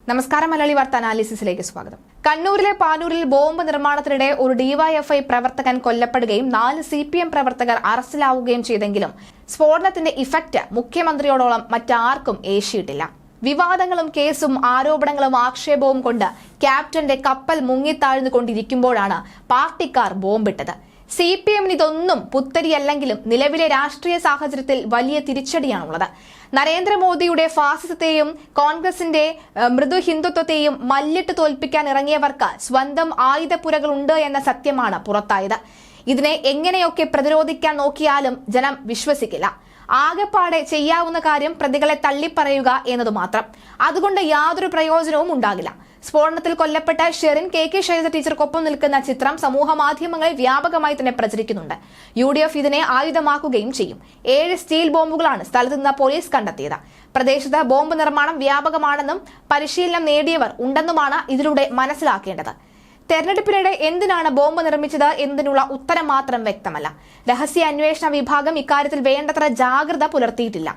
നമസ്കാരം. മലയാളി വാർത്ത അനാലിസിസിലേക്ക് സ്വാഗതം. കണ്ണൂരിലെ പാനൂരിൽ ബോംബ് നിർമ്മാണത്തിനിടെ ഒരു ഡിവൈഎഫ്ഐ പ്രവർത്തകൻ കൊല്ലപ്പെടുകയും 4 CPM പ്രവർത്തകർ അറസ്റ്റിലാവുകയും ചെയ്തെങ്കിലും സ്ഫോടനത്തിന്റെ ഇഫക്റ്റ് മുഖ്യമന്ത്രിയോടോളം മറ്റാർക്കും ഏശിയിട്ടില്ല. വിവാദങ്ങളും കേസും ആരോപണങ്ങളും ആക്ഷേപവും കൊണ്ട് ക്യാപ്റ്റന്റെ കപ്പൽ മുങ്ങിത്താഴ്ന്നുകൊണ്ടിരിക്കുമ്പോഴാണ് പാർട്ടിക്കാർ ബോംബിട്ടത്. CPMന് ഇതൊന്നും പുത്തരിയല്ലെങ്കിലും നിലവിലെ രാഷ്ട്രീയ സാഹചര്യത്തിൽ വലിയ തിരിച്ചടിയാണുള്ളത്. നരേന്ദ്രമോദിയുടെ ഫാസിസത്തെയും കോൺഗ്രസിന്റെ മൃദു ഹിന്ദുത്വത്തെയും മല്ലിട്ട് തോൽപ്പിക്കാൻ ഇറങ്ങിയവർക്ക് സ്വന്തം ആയുധപ്പുരകളുണ്ട് എന്ന സത്യമാണ് പുറത്തായത്. ഇതിനെ എങ്ങനെയൊക്കെ പ്രതിരോധിക്കാൻ നോക്കിയാലും ജനം വിശ്വസിക്കില്ല. ആകെപ്പാടെ ചെയ്യാവുന്ന കാര്യം പ്രതികളെ തള്ളിപ്പറയുക എന്നതു മാത്രം. അതുകൊണ്ട് യാതൊരു പ്രയോജനവും ഉണ്ടാകില്ല. സ്ഫോടനത്തിൽ കൊല്ലപ്പെട്ട ഷെറിൻ KK ശൈലജ ടീച്ചർക്കൊപ്പം നിൽക്കുന്ന ചിത്രം സമൂഹ മാധ്യമങ്ങളിൽ വ്യാപകമായി തന്നെ പ്രചരിക്കുന്നുണ്ട്. UDF ഇതിനെ ആയുധമാക്കുകയും ചെയ്യും. 7 സ്റ്റീൽ ബോംബുകളാണ് സ്ഥലത്ത് നിന്ന് പോലീസ് കണ്ടെത്തിയത്. പ്രദേശത്ത് ബോംബ് നിർമ്മാണം വ്യാപകമാണെന്നും പരിശീലനം നേടിയവർ ഉണ്ടെന്നുമാണ് ഇതിലൂടെ മനസ്സിലാക്കേണ്ടത്. തെരഞ്ഞെടുപ്പിനിടെ എന്തിനാണ് ബോംബ് നിർമ്മിച്ചത് എന്നതിനുള്ള ഉത്തരം മാത്രം വ്യക്തമല്ല. രഹസ്യ അന്വേഷണ വിഭാഗം ഇക്കാര്യത്തിൽ വേണ്ടത്ര ജാഗ്രത പുലർത്തിയിട്ടില്ല.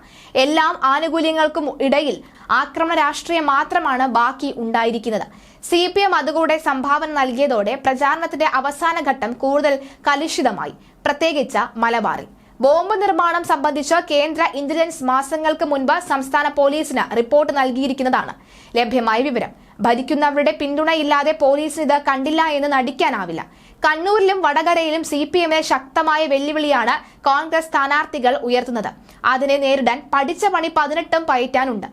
എല്ലാം ആനുകൂല്യങ്ങൾക്കും ഇടയിൽ ആക്രമണ രാഷ്ട്രീയം മാത്രമാണ് ബാക്കി ഉണ്ടായിരിക്കുന്നത്. CPM അതുകൂടെ സംഭാവന നൽകിയതോടെ പ്രചാരണത്തിന്റെ അവസാന ഘട്ടം കൂടുതൽ കലുഷിതമായി, പ്രത്യേകിച്ച് മലബാറിൽ. ബോംബ് നിർമ്മാണം സംബന്ധിച്ച് കേന്ദ്ര ഇന്റലിജൻസ് മാസങ്ങൾക്ക് മുൻപ് സംസ്ഥാന പോലീസിന് റിപ്പോർട്ട് നൽകിയിരിക്കുന്നതാണ് ലഭ്യമായ വിവരം. ഭരിക്കുന്നവരുടെ പിന്തുണയില്ലാതെ പോലീസിന് ഇത് കണ്ടില്ല എന്ന് നടിക്കാനാവില്ല. കണ്ണൂരിലും വടകരയിലും CPMന് ശക്തമായ വെല്ലുവിളിയാണ് കോൺഗ്രസ് സ്ഥാനാർത്ഥികൾ ഉയർത്തുന്നത്. അതിനെ നേരിടാൻ പഠിച്ച പണി 18 പയറ്റാനുണ്ട്.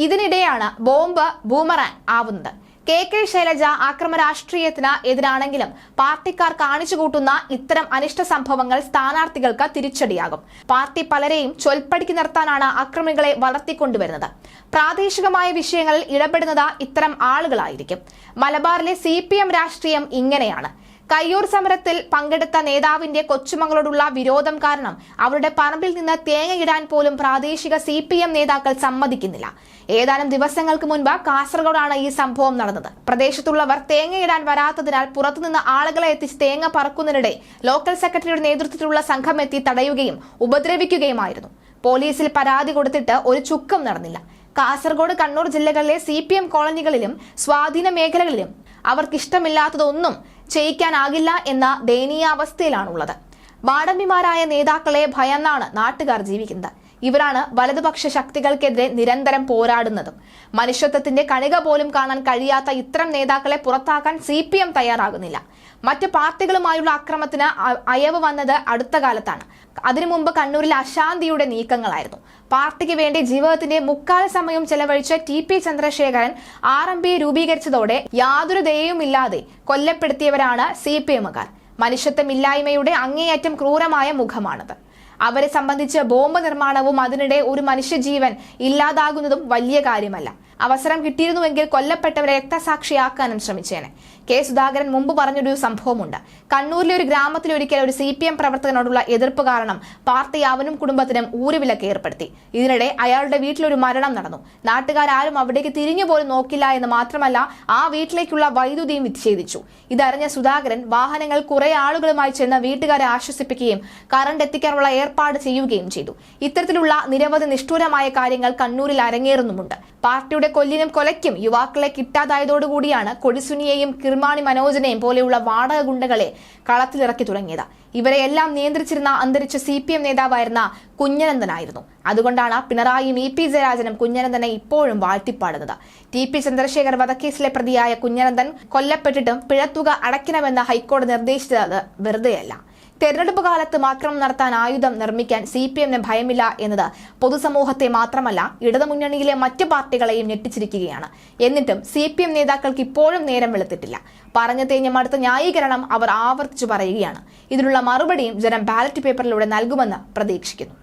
ഇതിനിടെയാണ് ബോംബ് ബൂമറാങ് ആവുന്നത്. KK ശൈലജ ആക്രമണ രാഷ്ട്രീയത്തിന് എതിരാണെങ്കിലും പാർട്ടിക്കാർ കാണിച്ചുകൂട്ടുന്ന ഇത്തരം അനിഷ്ട സംഭവങ്ങൾ സ്ഥാനാർത്ഥികൾക്ക് തിരിച്ചടിയാകും. പാർട്ടി പലരെയും ചൊൽപ്പടിക്ക് നിർത്താനാണ് അക്രമികളെ വളർത്തിക്കൊണ്ടുവരുന്നത്. പ്രാദേശികമായ വിഷയങ്ങളിൽ ഇടപെടുന്നത് ഇത്തരം ആളുകളായിരിക്കും. മലബാറിലെ CPM രാഷ്ട്രീയം ഇങ്ങനെയാണ്. കയ്യൂർ സമരത്തിൽ പങ്കെടുത്ത നേതാവിന്റെ കൊച്ചുമകളോടുള്ള വിരോധം കാരണം അവരുടെ പറമ്പിൽ നിന്ന് തേങ്ങയിടാൻ പോലും പ്രാദേശിക CPM നേതാക്കൾ സമ്മതിക്കുന്നില്ല. ഏതാനും ദിവസങ്ങൾക്ക് മുൻപ് കാസർഗോഡാണ് ഈ സംഭവം നടന്നത്. പ്രദേശത്തുള്ളവർ തേങ്ങയിടാൻ വരാത്തതിനാൽ പുറത്തുനിന്ന് ആളുകളെ എത്തിച്ച് തേങ്ങ പറക്കുന്നതിനിടെ ലോക്കൽ സെക്രട്ടറിയുടെ നേതൃത്വത്തിലുള്ള സംഘം എത്തി തടയുകയും ഉപദ്രവിക്കുകയുമായിരുന്നു. പോലീസിൽ പരാതി കൊടുത്തിട്ട് ഒരു ചുക്കും നടന്നില്ല. കാസർഗോഡ്, കണ്ണൂർ ജില്ലകളിലെ CPM കോളനികളിലും സ്വാധീന മേഖലകളിലും അവർക്കിഷ്ടമില്ലാത്തതൊന്നും ചെയ്യിക്കാനാകില്ല എന്ന ദയനീയാവസ്ഥയിലാണുള്ളത്. മാടമ്പിമാരായ നേതാക്കളെ ഭയന്നാണ് നാട്ടുകാർ ജീവിക്കുന്നത്. ഇവരാണ് വലതുപക്ഷ ശക്തികൾക്കെതിരെ നിരന്തരം പോരാടുന്നതും. മനുഷ്യത്വത്തിന്റെ കണിക പോലും കാണാൻ കഴിയാത്ത ഇത്തരം നേതാക്കളെ പുറത്താക്കാൻ CPM തയ്യാറാകുന്നില്ല. മറ്റ് പാർട്ടികളുമായുള്ള അക്രമത്തിന് അയവ് വന്നത് അടുത്ത കാലത്താണ്. അതിനു മുമ്പ് കണ്ണൂരിൽ അശാന്തിയുടെ നീക്കങ്ങളായിരുന്നു. പാർട്ടിക്ക് വേണ്ടി ജീവിതത്തിന്റെ മുക്കാൽ സമയം ചെലവഴിച്ച TP ചന്ദ്രശേഖരൻ RMP രൂപീകരിച്ചതോടെ യാതൊരു ദയയുമില്ലാതെ കൊല്ലപ്പെടുത്തിയവരാണ് CPMകാർ. മനുഷ്യത്വമില്ലായ്മയുടെ അങ്ങേയറ്റം ക്രൂരമായ മുഖമാണത്. അവരെ സംബന്ധിച്ച് ബോംബ് നിർമ്മാണവും അതിനിടെ ഒരു മനുഷ്യജീവൻ ഇല്ലാതാകുന്നതും വലിയ കാര്യമല്ല. അവസരം കിട്ടിയിരുന്നുവെങ്കിൽ കൊല്ലപ്പെട്ടവരെ രക്തസാക്ഷിയാക്കാനും ശ്രമിച്ചേനെ. K. സുധാകരൻ മുമ്പ് പറഞ്ഞൊരു സംഭവമുണ്ട്. കണ്ണൂരിലെ ഒരു ഗ്രാമത്തിലൊരിക്കൽ ഒരു CPM പ്രവർത്തകനോടുള്ള എതിർപ്പ് കാരണം പാർട്ടി അവനും കുടുംബത്തിനും ഊരുവിലക്ക് ഏർപ്പെടുത്തി. ഇതിനിടെ അയാളുടെ വീട്ടിലൊരു മരണം നടന്നു. നാട്ടുകാരും അവിടേക്ക് തിരിഞ്ഞുപോലും നോക്കില്ല എന്ന് മാത്രമല്ല, ആ വീട്ടിലേക്കുള്ള വൈദ്യുതിയും വിച്ഛേദിച്ചു. ഇതറിഞ്ഞ സുധാകരൻ വാഹനങ്ങൾ കുറെ ആളുകളുമായി ചെന്ന് വീട്ടുകാരെ ആശ്വസിപ്പിക്കുകയും കറണ്ട് എത്തിക്കാനുള്ള ഏർപ്പാട് ചെയ്യുകയും ചെയ്തു. ഇത്തരത്തിലുള്ള നിരവധി നിഷ്ഠൂരമായ കാര്യങ്ങൾ കണ്ണൂരിൽ അരങ്ങേറുന്നുമുണ്ട്. പാർട്ടിയുടെ കൊല്ലിനും കൊലയ്ക്കും യുവാക്കളെ കിട്ടാതായതോടുകൂടിയാണ് കൊടിസുനിയെയും കിർമാണി മനോജനെയും പോലെയുള്ള വാടക ഗുണ്ടകളെ കളത്തിലിറക്കി തുടങ്ങിയത്. ഇവരെയെല്ലാം നിയന്ത്രിച്ചിരുന്ന അന്തരിച്ച CPM നേതാവായിരുന്ന കുഞ്ഞനന്ദനായിരുന്നു. അതുകൊണ്ടാണ് പിണറായിയും EP ജയരാജനും കുഞ്ഞനന്ദനെ ഇപ്പോഴും വാഴ്ത്തിപ്പാടുന്നത്. TP ചന്ദ്രശേഖർ വധക്കേസിലെ പ്രതിയായ കുഞ്ഞനന്ദൻ കൊല്ലപ്പെട്ടിട്ടും പിഴത്തുക അടയ്ക്കണമെന്ന് ഹൈക്കോടതി നിർദ്ദേശിച്ചത് വെറുതെയല്ല. തെരഞ്ഞെടുപ്പ് കാലത്ത് ആക്രമണം നടത്താൻ ആയുധം നിർമ്മിക്കാൻ CPMന് ഭയമില്ല എന്നത് പൊതുസമൂഹത്തെ മാത്രമല്ല ഇടതുമുന്നണിയിലെ മറ്റ് പാർട്ടികളെയും ഞെട്ടിച്ചിരിക്കുകയാണ്. എന്നിട്ടും CPM നേതാക്കൾക്ക് ഇപ്പോഴും നേരം വെളുത്തിട്ടില്ല. പറഞ്ഞു തേഞ്ഞ അടുത്ത ന്യായീകരണം അവർ ആവർത്തിച്ചു പറയുകയാണ്. ഇതിനുള്ള മറുപടിയും ജനം ബാലറ്റ് പേപ്പറിലൂടെ നൽകുമെന്ന് പ്രതീക്ഷിക്കുന്നു.